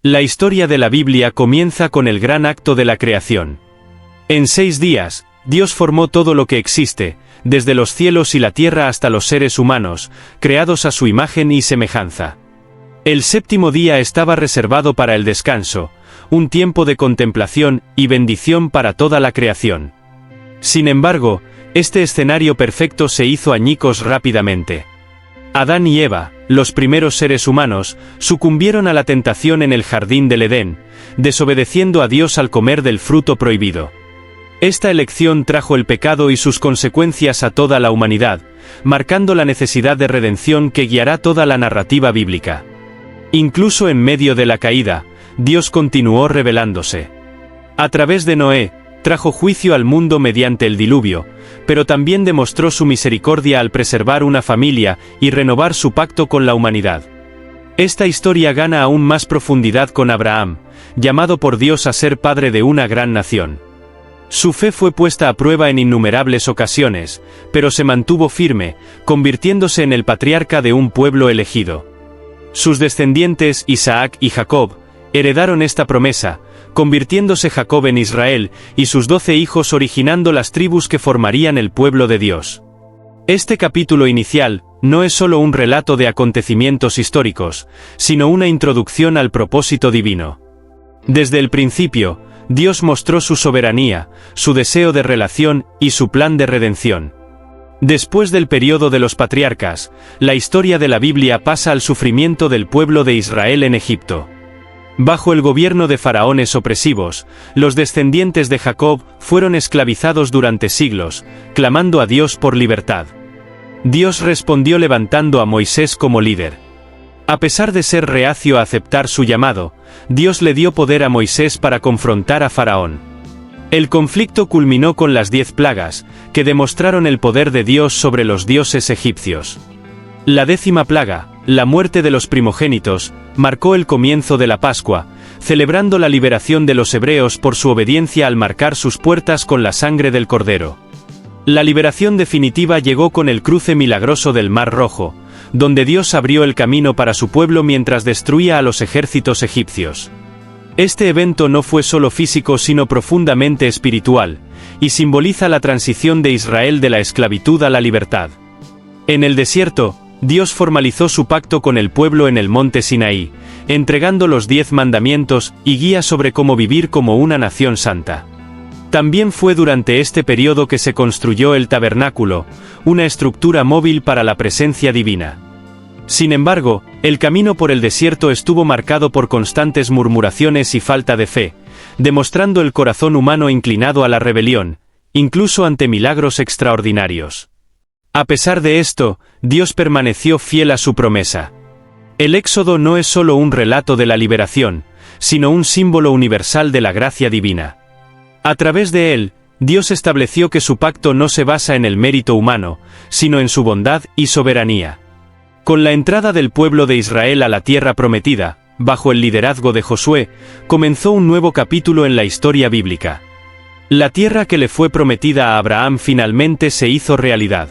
La historia de la Biblia comienza con el gran acto de la creación. En 6 días, Dios formó todo lo que existe, desde los cielos y la tierra hasta los seres humanos, creados a su imagen y semejanza. El 7º día estaba reservado para el descanso, un tiempo de contemplación y bendición para toda la creación. Sin embargo, este escenario perfecto se hizo añicos rápidamente. Adán y Eva, los primeros seres humanos, sucumbieron a la tentación en el jardín del Edén, desobedeciendo a Dios al comer del fruto prohibido. Esta elección trajo el pecado y sus consecuencias a toda la humanidad, marcando la necesidad de redención que guiará toda la narrativa bíblica. Incluso en medio de la caída, Dios continuó revelándose. A través de Noé, trajo juicio al mundo mediante el diluvio, pero también demostró su misericordia al preservar una familia y renovar su pacto con la humanidad. Esta historia gana aún más profundidad con Abraham, llamado por Dios a ser padre de una gran nación. Su fe fue puesta a prueba en innumerables ocasiones, pero se mantuvo firme, convirtiéndose en el patriarca de un pueblo elegido. Sus descendientes, Isaac y Jacob, heredaron esta promesa, convirtiéndose Jacob en Israel, y sus 12 hijos originando las tribus que formarían el pueblo de Dios. Este capítulo inicial no es solo un relato de acontecimientos históricos, sino una introducción al propósito divino. Desde el principio, Dios mostró su soberanía, su deseo de relación y su plan de redención. Después del período de los patriarcas, la historia de la Biblia pasa al sufrimiento del pueblo de Israel en Egipto. Bajo el gobierno de faraones opresivos, los descendientes de Jacob fueron esclavizados durante siglos, clamando a Dios por libertad. Dios respondió levantando a Moisés como líder. A pesar de ser reacio a aceptar su llamado, Dios le dio poder a Moisés para confrontar a Faraón. El conflicto culminó con las 10 plagas, que demostraron el poder de Dios sobre los dioses egipcios. La 10ª plaga, la muerte de los primogénitos, marcó el comienzo de la Pascua, celebrando la liberación de los hebreos por su obediencia al marcar sus puertas con la sangre del Cordero. La liberación definitiva llegó con el cruce milagroso del Mar Rojo, donde Dios abrió el camino para su pueblo mientras destruía a los ejércitos egipcios. Este evento no fue solo físico sino profundamente espiritual, y simboliza la transición de Israel de la esclavitud a la libertad. En el desierto, Dios formalizó su pacto con el pueblo en el monte Sinaí, entregando los 10 mandamientos y guías sobre cómo vivir como una nación santa. También fue durante este periodo que se construyó el tabernáculo, una estructura móvil para la presencia divina. Sin embargo, el camino por el desierto estuvo marcado por constantes murmuraciones y falta de fe, demostrando el corazón humano inclinado a la rebelión, incluso ante milagros extraordinarios. A pesar de esto, Dios permaneció fiel a su promesa. El Éxodo no es solo un relato de la liberación, sino un símbolo universal de la gracia divina. A través de él, Dios estableció que su pacto no se basa en el mérito humano, sino en su bondad y soberanía. Con la entrada del pueblo de Israel a la tierra prometida, bajo el liderazgo de Josué, comenzó un nuevo capítulo en la historia bíblica. La tierra que le fue prometida a Abraham finalmente se hizo realidad.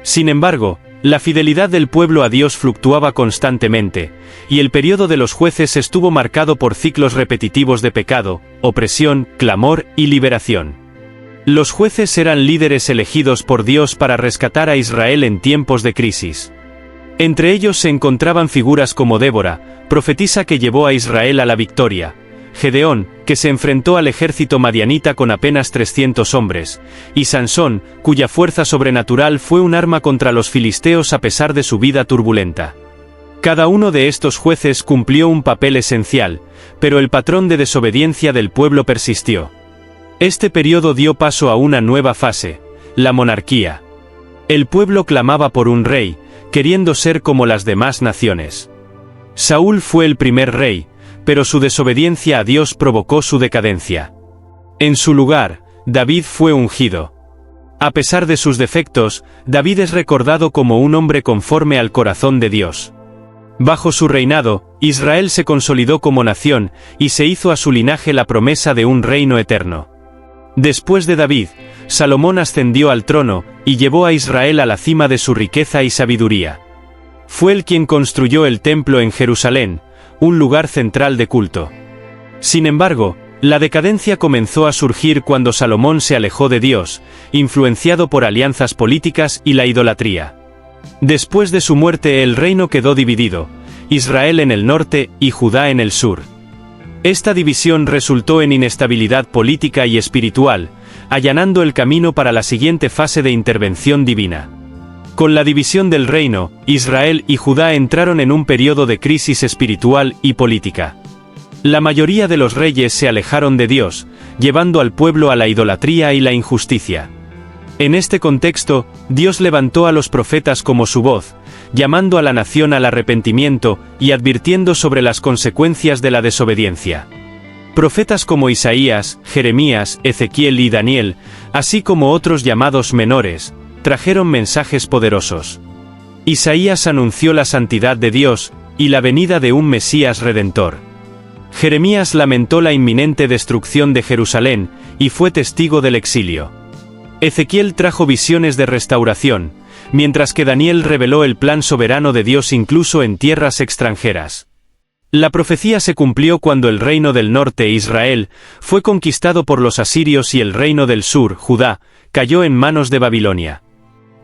Sin embargo, la fidelidad del pueblo a Dios fluctuaba constantemente, y el periodo de los jueces estuvo marcado por ciclos repetitivos de pecado, opresión, clamor y liberación. Los jueces eran líderes elegidos por Dios para rescatar a Israel en tiempos de crisis. Entre ellos se encontraban figuras como Débora, profetisa que llevó a Israel a la victoria, Gedeón, que se enfrentó al ejército madianita con apenas 300 hombres, y Sansón, cuya fuerza sobrenatural fue un arma contra los filisteos a pesar de su vida turbulenta. Cada uno de estos jueces cumplió un papel esencial, pero el patrón de desobediencia del pueblo persistió. Este periodo dio paso a una nueva fase, la monarquía. El pueblo clamaba por un rey, queriendo ser como las demás naciones. Saúl fue el primer rey, pero su desobediencia a Dios provocó su decadencia. En su lugar, David fue ungido. A pesar de sus defectos, David es recordado como un hombre conforme al corazón de Dios. Bajo su reinado, Israel se consolidó como nación, y se hizo a su linaje la promesa de un reino eterno. Después de David, Salomón ascendió al trono, y llevó a Israel a la cima de su riqueza y sabiduría. Fue él quien construyó el templo en Jerusalén, un lugar central de culto. Sin embargo, la decadencia comenzó a surgir cuando Salomón se alejó de Dios, influenciado por alianzas políticas y la idolatría. Después de su muerte el reino quedó dividido, Israel en el norte y Judá en el sur. Esta división resultó en inestabilidad política y espiritual, allanando el camino para la siguiente fase de intervención divina. Con la división del reino, Israel y Judá entraron en un periodo de crisis espiritual y política. La mayoría de los reyes se alejaron de Dios, llevando al pueblo a la idolatría y la injusticia. En este contexto, Dios levantó a los profetas como su voz, llamando a la nación al arrepentimiento y advirtiendo sobre las consecuencias de la desobediencia. Profetas como Isaías, Jeremías, Ezequiel y Daniel, así como otros llamados menores, trajeron mensajes poderosos. Isaías anunció la santidad de Dios y la venida de un Mesías redentor. Jeremías lamentó la inminente destrucción de Jerusalén y fue testigo del exilio. Ezequiel trajo visiones de restauración, mientras que Daniel reveló el plan soberano de Dios incluso en tierras extranjeras. La profecía se cumplió cuando el reino del norte, Israel, fue conquistado por los asirios y el reino del sur, Judá, cayó en manos de Babilonia.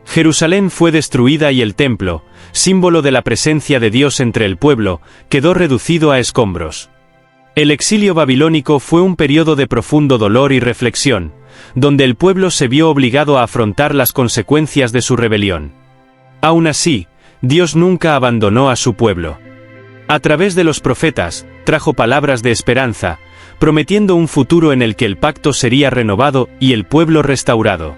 Jerusalén fue destruida y el templo, símbolo de la presencia de Dios entre el pueblo, quedó reducido a escombros. El exilio babilónico fue un periodo de profundo dolor y reflexión, donde el pueblo se vio obligado a afrontar las consecuencias de su rebelión. Aún así, Dios nunca abandonó a su pueblo. A través de los profetas, trajo palabras de esperanza, prometiendo un futuro en el que el pacto sería renovado y el pueblo restaurado.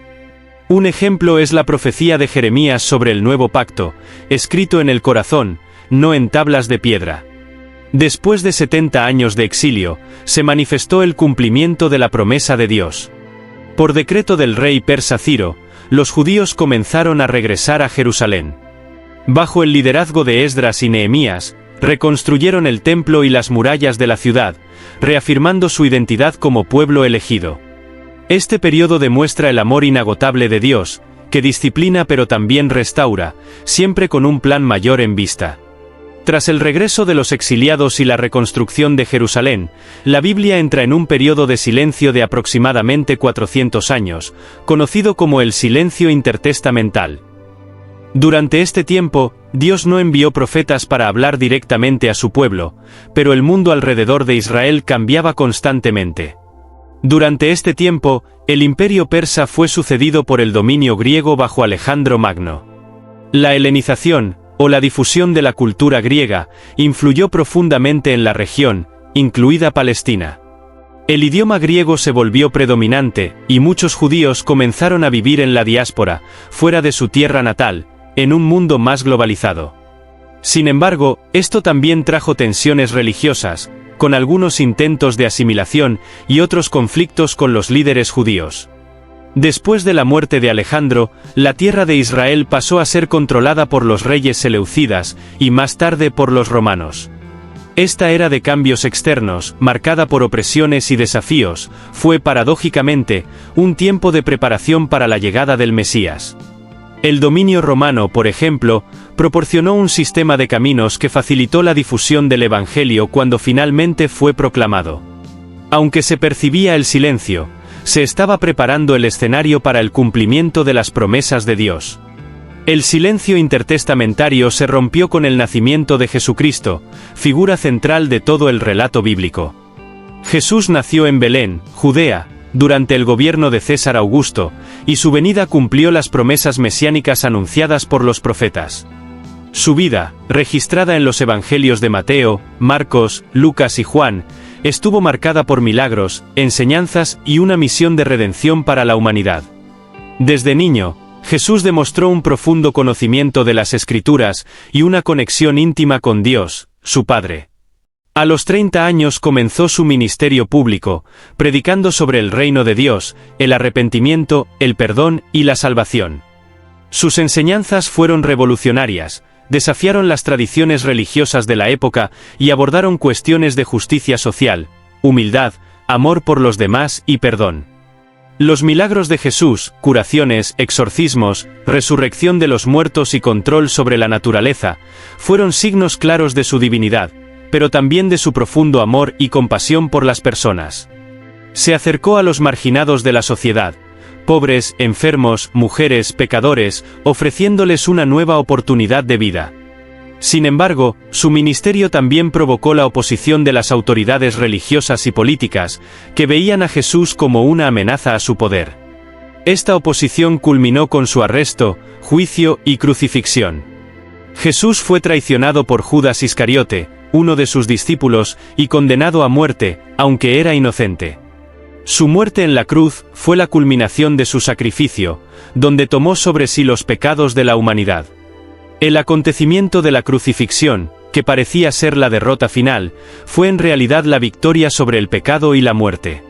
Un ejemplo es la profecía de Jeremías sobre el nuevo pacto, escrito en el corazón, no en tablas de piedra. Después de 70 años de exilio, se manifestó el cumplimiento de la promesa de Dios. Por decreto del rey persa Ciro, los judíos comenzaron a regresar a Jerusalén. Bajo el liderazgo de Esdras y Nehemías, reconstruyeron el templo y las murallas de la ciudad, reafirmando su identidad como pueblo elegido. Este periodo demuestra el amor inagotable de Dios, que disciplina pero también restaura, siempre con un plan mayor en vista. Tras el regreso de los exiliados y la reconstrucción de Jerusalén, la Biblia entra en un periodo de silencio de aproximadamente 400 años, conocido como el silencio intertestamental. Durante este tiempo, Dios no envió profetas para hablar directamente a su pueblo, pero el mundo alrededor de Israel cambiaba constantemente. Durante este tiempo, el imperio persa fue sucedido por el dominio griego bajo Alejandro Magno. La helenización, o la difusión de la cultura griega, influyó profundamente en la región, incluida Palestina. El idioma griego se volvió predominante, y muchos judíos comenzaron a vivir en la diáspora, fuera de su tierra natal, en un mundo más globalizado. Sin embargo, esto también trajo tensiones religiosas, con algunos intentos de asimilación y otros conflictos con los líderes judíos. Después de la muerte de Alejandro, la tierra de Israel pasó a ser controlada por los reyes seleucidas y más tarde por los romanos. Esta era de cambios externos, marcada por opresiones y desafíos, fue paradójicamente un tiempo de preparación para la llegada del Mesías. El dominio romano, por ejemplo, proporcionó un sistema de caminos que facilitó la difusión del Evangelio cuando finalmente fue proclamado. Aunque se percibía el silencio, se estaba preparando el escenario para el cumplimiento de las promesas de Dios. El silencio intertestamentario se rompió con el nacimiento de Jesucristo, figura central de todo el relato bíblico. Jesús nació en Belén, Judea, durante el gobierno de César Augusto, y su venida cumplió las promesas mesiánicas anunciadas por los profetas. Su vida, registrada en los evangelios de Mateo, Marcos, Lucas y Juan, estuvo marcada por milagros, enseñanzas y una misión de redención para la humanidad. Desde niño, Jesús demostró un profundo conocimiento de las Escrituras y una conexión íntima con Dios, su Padre. A los 30 años comenzó su ministerio público, predicando sobre el reino de Dios, el arrepentimiento, el perdón y la salvación. Sus enseñanzas fueron revolucionarias, desafiaron las tradiciones religiosas de la época y abordaron cuestiones de justicia social, humildad, amor por los demás y perdón. Los milagros de Jesús, curaciones, exorcismos, resurrección de los muertos y control sobre la naturaleza, fueron signos claros de su divinidad, pero también de su profundo amor y compasión por las personas. Se acercó a los marginados de la sociedad, pobres, enfermos, mujeres, pecadores, ofreciéndoles una nueva oportunidad de vida. Sin embargo, su ministerio también provocó la oposición de las autoridades religiosas y políticas, que veían a Jesús como una amenaza a su poder. Esta oposición culminó con su arresto, juicio y crucifixión. Jesús fue traicionado por Judas Iscariote, uno de sus discípulos, y condenado a muerte, aunque era inocente. Su muerte en la cruz fue la culminación de su sacrificio, donde tomó sobre sí los pecados de la humanidad. El acontecimiento de la crucifixión, que parecía ser la derrota final, fue en realidad la victoria sobre el pecado y la muerte.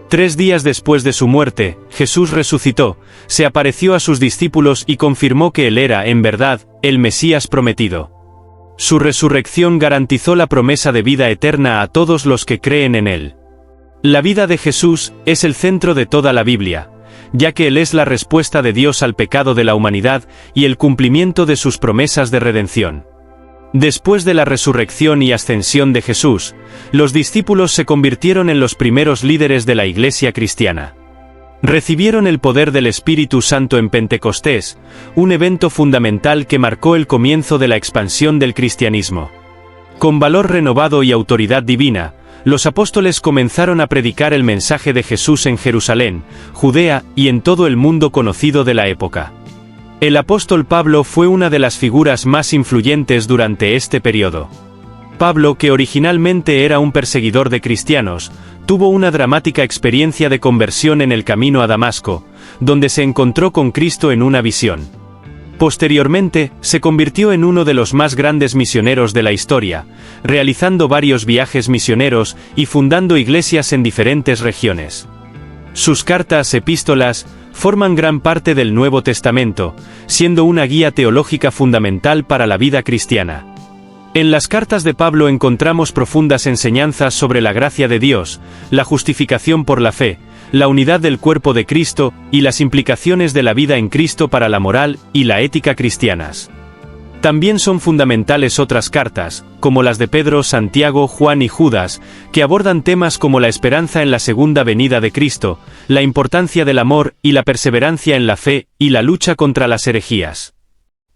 3 días después de su muerte, Jesús resucitó, se apareció a sus discípulos y confirmó que él era, en verdad, el Mesías prometido. Su resurrección garantizó la promesa de vida eterna a todos los que creen en él. La vida de Jesús es el centro de toda la Biblia, ya que Él es la respuesta de Dios al pecado de la humanidad y el cumplimiento de sus promesas de redención. Después de la resurrección y ascensión de Jesús, los discípulos se convirtieron en los primeros líderes de la Iglesia cristiana. Recibieron el poder del Espíritu Santo en Pentecostés, un evento fundamental que marcó el comienzo de la expansión del cristianismo. Con valor renovado y autoridad divina, los apóstoles comenzaron a predicar el mensaje de Jesús en Jerusalén, Judea y en todo el mundo conocido de la época. El apóstol Pablo fue una de las figuras más influyentes durante este periodo. Pablo, que originalmente era un perseguidor de cristianos, tuvo una dramática experiencia de conversión en el camino a Damasco, donde se encontró con Cristo en una visión. Posteriormente, se convirtió en uno de los más grandes misioneros de la historia, realizando varios viajes misioneros y fundando iglesias en diferentes regiones. Sus cartas, epístolas, forman gran parte del Nuevo Testamento, siendo una guía teológica fundamental para la vida cristiana. En las cartas de Pablo encontramos profundas enseñanzas sobre la gracia de Dios, la justificación por la fe, la unidad del cuerpo de Cristo y las implicaciones de la vida en Cristo para la moral y la ética cristianas. También son fundamentales otras cartas, como las de Pedro, Santiago, Juan y Judas, que abordan temas como la esperanza en la segunda venida de Cristo, la importancia del amor y la perseverancia en la fe y la lucha contra las herejías.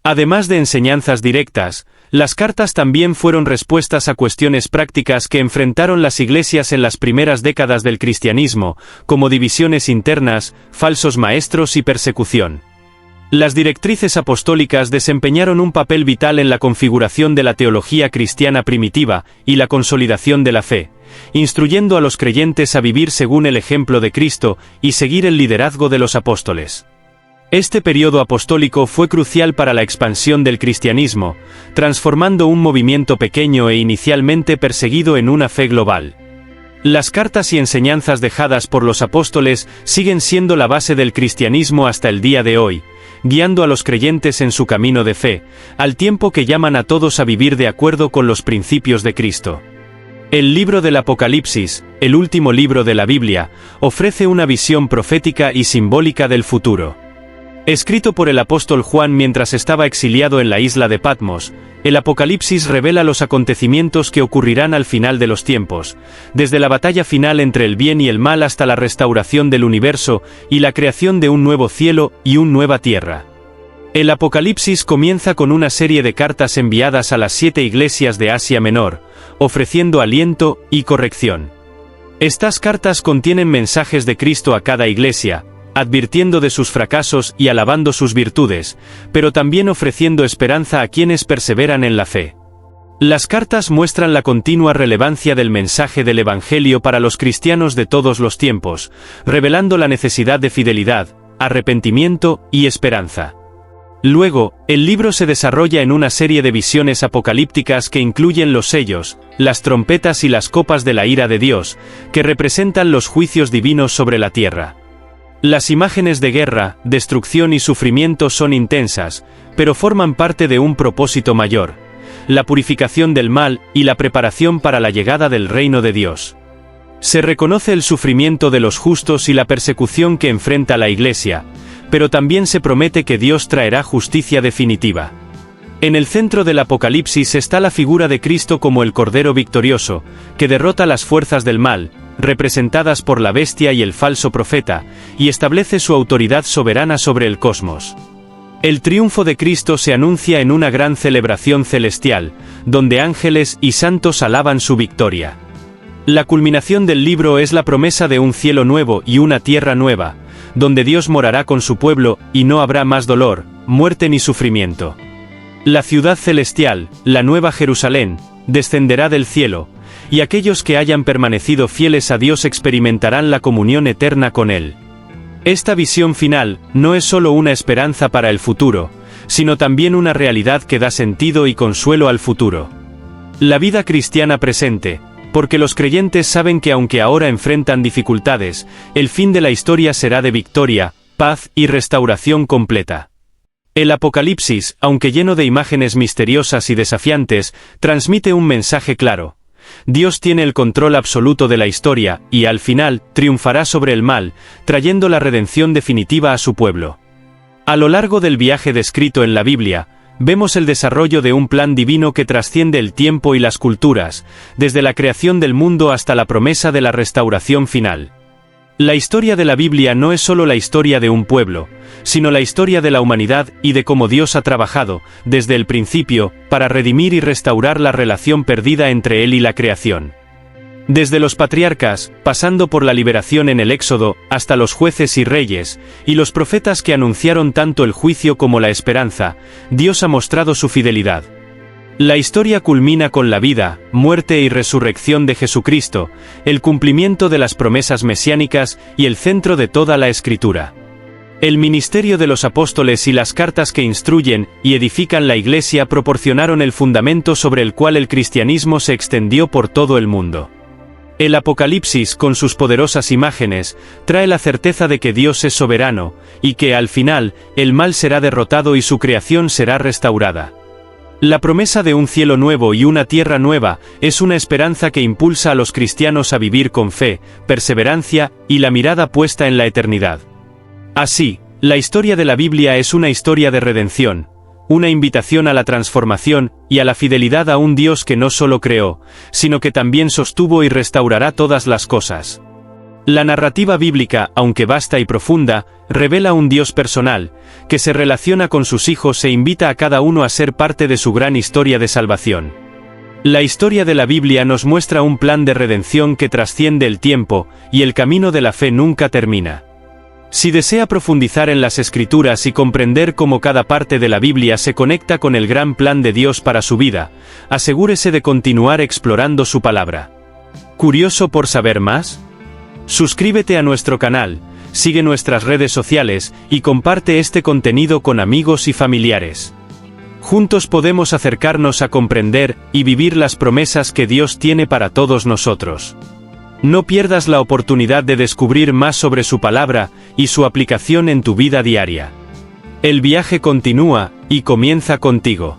Además de enseñanzas directas, las cartas también fueron respuestas a cuestiones prácticas que enfrentaron las iglesias en las primeras décadas del cristianismo, como divisiones internas, falsos maestros y persecución. Las directrices apostólicas desempeñaron un papel vital en la configuración de la teología cristiana primitiva y la consolidación de la fe, instruyendo a los creyentes a vivir según el ejemplo de Cristo y seguir el liderazgo de los apóstoles. Este periodo apostólico fue crucial para la expansión del cristianismo, transformando un movimiento pequeño e inicialmente perseguido en una fe global. Las cartas y enseñanzas dejadas por los apóstoles siguen siendo la base del cristianismo hasta el día de hoy, guiando a los creyentes en su camino de fe, al tiempo que llaman a todos a vivir de acuerdo con los principios de Cristo. El libro del Apocalipsis, el último libro de la Biblia, ofrece una visión profética y simbólica del futuro. Escrito por el apóstol Juan mientras estaba exiliado en la isla de Patmos, el Apocalipsis revela los acontecimientos que ocurrirán al final de los tiempos, desde la batalla final entre el bien y el mal hasta la restauración del universo y la creación de un nuevo cielo y una nueva tierra. El Apocalipsis comienza con una serie de cartas enviadas a las 7 iglesias de Asia Menor, ofreciendo aliento y corrección. Estas cartas contienen mensajes de Cristo a cada iglesia, advirtiendo de sus fracasos y alabando sus virtudes, pero también ofreciendo esperanza a quienes perseveran en la fe. Las cartas muestran la continua relevancia del mensaje del Evangelio para los cristianos de todos los tiempos, revelando la necesidad de fidelidad, arrepentimiento y esperanza. Luego, el libro se desarrolla en una serie de visiones apocalípticas que incluyen los sellos, las trompetas y las copas de la ira de Dios, que representan los juicios divinos sobre la tierra. Las imágenes de guerra, destrucción y sufrimiento son intensas, pero forman parte de un propósito mayor: la purificación del mal y la preparación para la llegada del reino de Dios. Se reconoce el sufrimiento de los justos y la persecución que enfrenta la Iglesia, pero también se promete que Dios traerá justicia definitiva. En el centro del Apocalipsis está la figura de Cristo como el Cordero victorioso, que derrota las fuerzas del mal, representadas por la bestia y el falso profeta, y establece su autoridad soberana sobre el cosmos. El triunfo de Cristo se anuncia en una gran celebración celestial, donde ángeles y santos alaban su victoria. La culminación del libro es la promesa de un cielo nuevo y una tierra nueva, donde Dios morará con su pueblo y no habrá más dolor, muerte ni sufrimiento. La ciudad celestial, la nueva Jerusalén, descenderá del cielo, y aquellos que hayan permanecido fieles a Dios experimentarán la comunión eterna con Él. Esta visión final no es solo una esperanza para el futuro, sino también una realidad que da sentido y consuelo al futuro. La vida cristiana presente, porque los creyentes saben que aunque ahora enfrentan dificultades, el fin de la historia será de victoria, paz y restauración completa. El Apocalipsis, aunque lleno de imágenes misteriosas y desafiantes, transmite un mensaje claro. Dios tiene el control absoluto de la historia, y al final, triunfará sobre el mal, trayendo la redención definitiva a su pueblo. A lo largo del viaje descrito en la Biblia, vemos el desarrollo de un plan divino que trasciende el tiempo y las culturas, desde la creación del mundo hasta la promesa de la restauración final. La historia de la Biblia no es solo la historia de un pueblo, sino la historia de la humanidad y de cómo Dios ha trabajado, desde el principio, para redimir y restaurar la relación perdida entre Él y la creación. Desde los patriarcas, pasando por la liberación en el Éxodo, hasta los jueces y reyes, y los profetas que anunciaron tanto el juicio como la esperanza, Dios ha mostrado su fidelidad. La historia culmina con la vida, muerte y resurrección de Jesucristo, el cumplimiento de las promesas mesiánicas y el centro de toda la Escritura. El ministerio de los apóstoles y las cartas que instruyen y edifican la Iglesia proporcionaron el fundamento sobre el cual el cristianismo se extendió por todo el mundo. El Apocalipsis, con sus poderosas imágenes, trae la certeza de que Dios es soberano, y que al final, el mal será derrotado y su creación será restaurada. La promesa de un cielo nuevo y una tierra nueva es una esperanza que impulsa a los cristianos a vivir con fe, perseverancia y la mirada puesta en la eternidad. Así, la historia de la Biblia es una historia de redención, una invitación a la transformación y a la fidelidad a un Dios que no solo creó, sino que también sostuvo y restaurará todas las cosas. La narrativa bíblica, aunque vasta y profunda, revela un Dios personal, que se relaciona con sus hijos e invita a cada uno a ser parte de su gran historia de salvación. La historia de la Biblia nos muestra un plan de redención que trasciende el tiempo, y el camino de la fe nunca termina. Si desea profundizar en las Escrituras y comprender cómo cada parte de la Biblia se conecta con el gran plan de Dios para su vida, asegúrese de continuar explorando su palabra. ¿Curioso por saber más? Suscríbete a nuestro canal, sigue nuestras redes sociales y comparte este contenido con amigos y familiares. Juntos podemos acercarnos a comprender y vivir las promesas que Dios tiene para todos nosotros. No pierdas la oportunidad de descubrir más sobre su palabra y su aplicación en tu vida diaria. El viaje continúa y comienza contigo.